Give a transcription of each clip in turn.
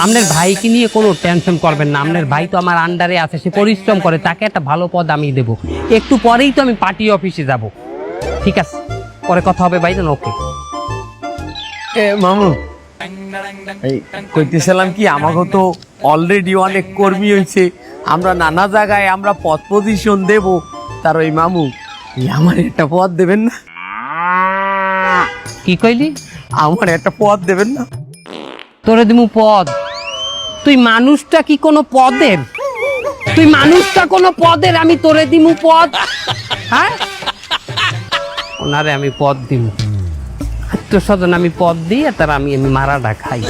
আপনার ভাইকে নিয়ে কোনো টেনশন করবেন না। আপনার ভাই তো আমার আন্ডারে আছে, সে পরিশ্রম করে, তাকে একটা ভালো পদ আমি দেবো। একটু পরেই তো আমি পার্টি অফিসে যাব। ঠিক আছে, পরে কথা হবে ভাইজান। ওকে মামু, এই কইতেছিলাম কি, আমাকে তো অলরেডি অনেক কর্মী হয়েছে, আমরা নানা জায়গায় আমরা পদ পজিশন দেব। তার ওই মামু আমার একটা পদ দেবেন না? কি কইলি? আমার একটা পদ দেবেন না? তোরে দিমু পদ? তুই মানুষটা কি কোনো পদের? তুই মানুষটা কোনো পদের? আমি তোরে দিমু পদ? হ্যাঁ, ওনারে আমি পদ দিমু। আত্মস্বজন আমি পদ দিই, তার আমি মারাটা খাই।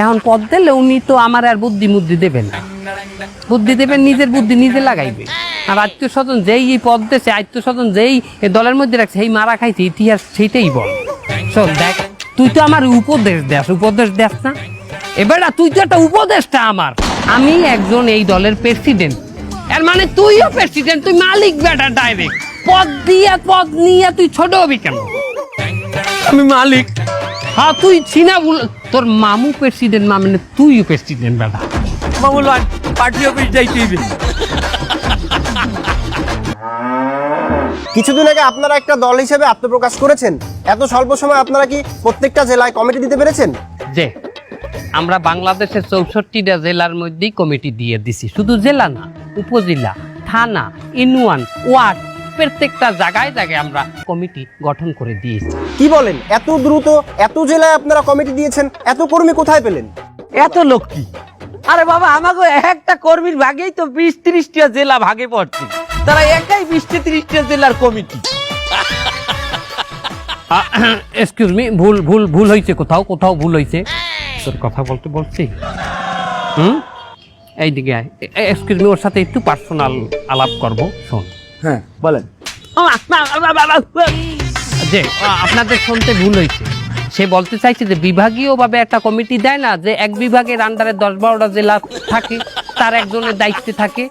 এখন পদ দিলে উনি তো আমার আর বুদ্ধি মুদ্ধি দেবেন না। বুদ্ধি দেবেন, নিজের বুদ্ধি নিজে লাগাইবে। আর আত্মীয়স্বজন যেই এই পদ দেশে, আত্মীয়স্বজন যেই এই দলের মধ্যে রাখছে, সেই মারা খাইছে, ইতিহাস সেইটাই বল। শোন দেখ, তুই তো আমার উপদেশ দেস না? এবার তুই তো একটা উপদেশটা আমার। আমি একজন এই দলের প্রেসিডেন্ট, এর মানে তুইও প্রেসিডেন্ট, তুই মালিক বেটা ডাইরেক্ট। পদ নিয়ে তুই ছোট হবি কেন? আমি মালিক। হ্যাঁ তুই চিনা বল, তোর মামু প্রেসিডেন্ট, মানে তুইও প্রেসিডেন্ট বেটা। মামু পার্টি অফিস যাইতে হইবে। কিছুদিন আগে আপনারা একটা দল হিসেবে আত্মপ্রকাশ করেছেন, এত স্বল্প সময় আপনারা কি প্রত্যেকটা জেলায় কমিটি দিতে পেরেছেন? যে আমরা বাংলাদেশের 64টা জেলার মধ্যেই কমিটি দিয়ে দিছি। শুধু জেলা না, উপজেলা, থানা, ইউনিয়ন, ওয়ার্ড, প্রত্যেকটা জায়গায় জায়গায় আমরা কমিটি গঠন করে দিয়েছি। কি বলেন, এত দ্রুত এত জেলায় আপনারা কমিটি দিয়েছেন? এত কর্মী কোথায় পেলেন? এত লোক কি? আরে বাবা, আমাকে একটা কর্মীর ভাগেই তো 20-30টা জেলা ভাগে পড়ছে। তারা একাই 20-30টা জেলার কমিটি। এক্সকিউজ মি, ভুল হয়েছে, কোথাও ভুল হয়েছে। তোর কথা বলছি। এইদিকে এক্সকিউজ মি, ওর সাথে একটু পার্সোনাল আলাপ করব। শোন। হ্যাঁ বলেন। যে আপনাদের শুনতে ভুল হয়েছে, সে বলতে চাইছে যে বিভাগীয় ভাবে একটা কমিটি দেয় না, যে এক বিভাগের আন্ডারে 10-12টা জেলা থাকে, তার একজনের দায়িত্বে থাকে,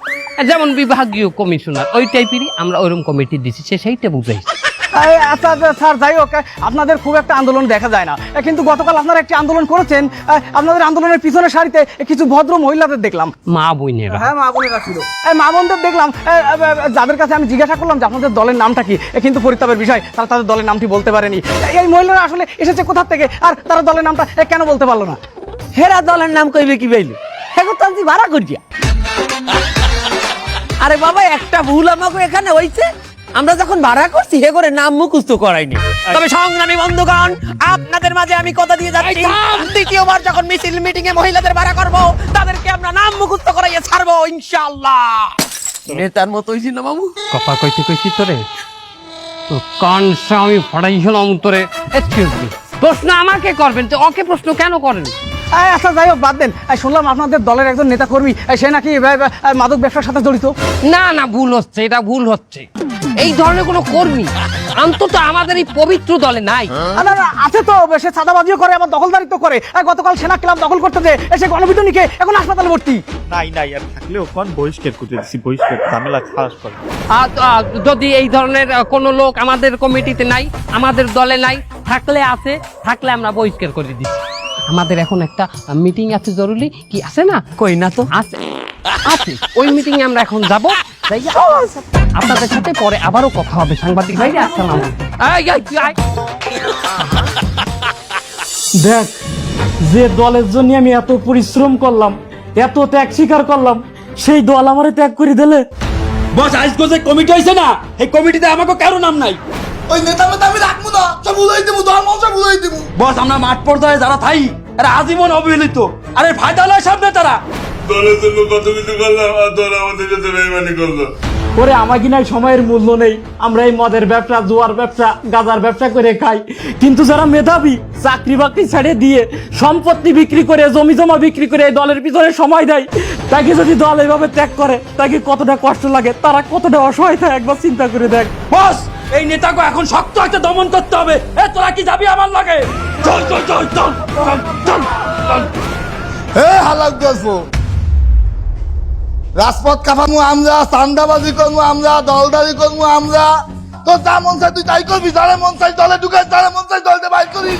যেমন বিভাগীয় কমিশনার, ওই টাইপেরই আমরা ওইরকম কমিটি দিচ্ছি। সে সেইটা বুঝাইছে। আচ্ছা স্যার, যাই হোক, আপনাদের খুব একটা আন্দোলন দেখা যায় না, কিন্তু গতকাল আপনারা একটি আন্দোলন করেছেন। আপনাদের আন্দোলনের পিছনের সারিতে কিছু ভদ্র মহিলাদের দেখলাম। মা বোনেরা। হ্যাঁ, মা বোনেরা ছিল। মা বোনদের দেখলাম, যাদের কাছে আমি জিজ্ঞাসা করলাম যে আপনাদের দলের নামটা কি, কিন্তু পরিতাপের বিষয় তারা তাদের দলের নামটি বলতে পারেনি। এই মহিলারা আসলে এসেছে কোথা থেকে, আর তারা দলের নামটা কেন বলতে পারলো না? হেরা দলের নাম কইবে কি বাইলে? এখন তো আমি ভাড়া করিয়া। আরে বাবা, একটা ভুল আমাকে এখানে হইছে। আমরা যখন ভাড়া করছি হে করে নাম মুখস্থ করাইনি। তবে সংগ্রামী বন্ধুগণ, আপনাদের মাঝে আমি কথা দিয়ে যাচ্ছি, দ্বিতীয়বার যখন মিছিল মিটিং এ মহিলাদের ভাড়া করব, তাদেরকে আমরা নাম মুখস্থ করাইয়া ছাড়বো ইনশাআল্লাহ। নেতার মতো হইছি না মামু? কথা কইছি তোরে, তোর কানসা আমি ফাড়াইছিলাম তোরে। এক্সকিউজ মি, প্রশ্ন আমাকে করবেন তো, ওকে প্রশ্ন কেন করেন? আচ্ছা যাই হোক, বাদ দেন। শুনলাম আপনাদের দলের একজন নেতা কর্মী, সে নাকি মাদক ব্যবসার সাথে জড়িত। না, ভুল হচ্ছে, এটা ভুল হচ্ছে। এই ধরনের কোনো কর্মী অন্তত আমাদের এই পবিত্র দলে নাই। না, আছে তো, সে চাঁদাবাজিও করে, আবার দখলদারিত্ব করে। গতকাল সেনা ক্লাব দখল করতে যে এসে গণপিটুনিকে এখন হাসপাতালে ভর্তি। নাই আর থাকলেও কোন বহিষ্কার করতে দিচ্ছি, বহিষ্কার ঝামেলা খারাপ করে। যদি এই ধরনের কোনো লোক আমাদের কমিটিতে নাই, আমাদের দলে নাই, থাকলে আমরা বহিষ্কার করে দিচ্ছি। আমাদের এখন একটা মিটিং আছে জরুরি, কি আছে না? কই না তো। আছে, ওই মিটিং এ আমরা এখন যাব। আপনাদের সাথে পরে আবারও কথা হবে। সাংবাদিক ভাই, আসসালাম। দেখ, যে দলের জন্য আমি এত পরিশ্রম করলাম, এত ত্যাগ স্বীকার করলাম, সেই দল আমারে ত্যাগ করে দিলে। বস, আজকে যে কমিটি হয়েছে না, এই কমিটিতে আমাকে কারো নাম নাই। ওই নেতা আমি রাখবো না, সব বুঝাই দেবো, দল সব বুঝাই দেবো। বস, আমরা মাঠ পর্যায়ে যারা থাই, এরা আজীবন অবহেলিত। আরে ফায়দা লয় সব নেতারা। দলের জন্য কত কিছু করলাম, আর দল আমাদের সাথে বেইমানি করলো। ওরে আমাকে নাই সময়ের মূল্য নেই। আমরা এই মদের ব্যবসা, জুয়ার ব্যবসা, গাঁজার ব্যবসা করে খাই, কিন্তু যারা মেধাবী, চাকরি বাকরি ছেড়ে দিয়ে সম্পত্তি বিক্রি করে, জমি জমা বিক্রি করে এই দলের পিছনে সময় দেয়, তাকে যদি দল এইভাবে ত্যাগ করে, তাকে কতটা কষ্ট লাগে, তারা কতটা অসহায় থাকে, একবার চিন্তা করে দেখ। বস, এই নেতাকে এখন শক্ত একটা দমন করতে হবে। এ তোরা কি যাবি আমার লাগে? চল। হে হালাক গল্প, রাজপথ কাঁপামু আমরা, চান্দাবাজি করবো আমরা, দলদারি করবো আমরা। তো যা মন চাই তুই তাই করবি, যারা মন চাই দলে ঢুকাই, যারা মন চাই দলতে বাইর করিস।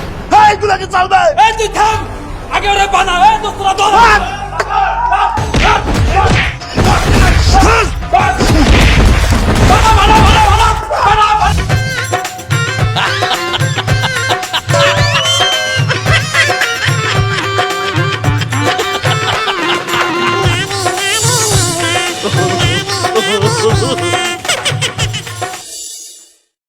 এইগুলা কি চলবে? এই তুই থাম। আগে ওরে বানা, দোস্তরা ধর।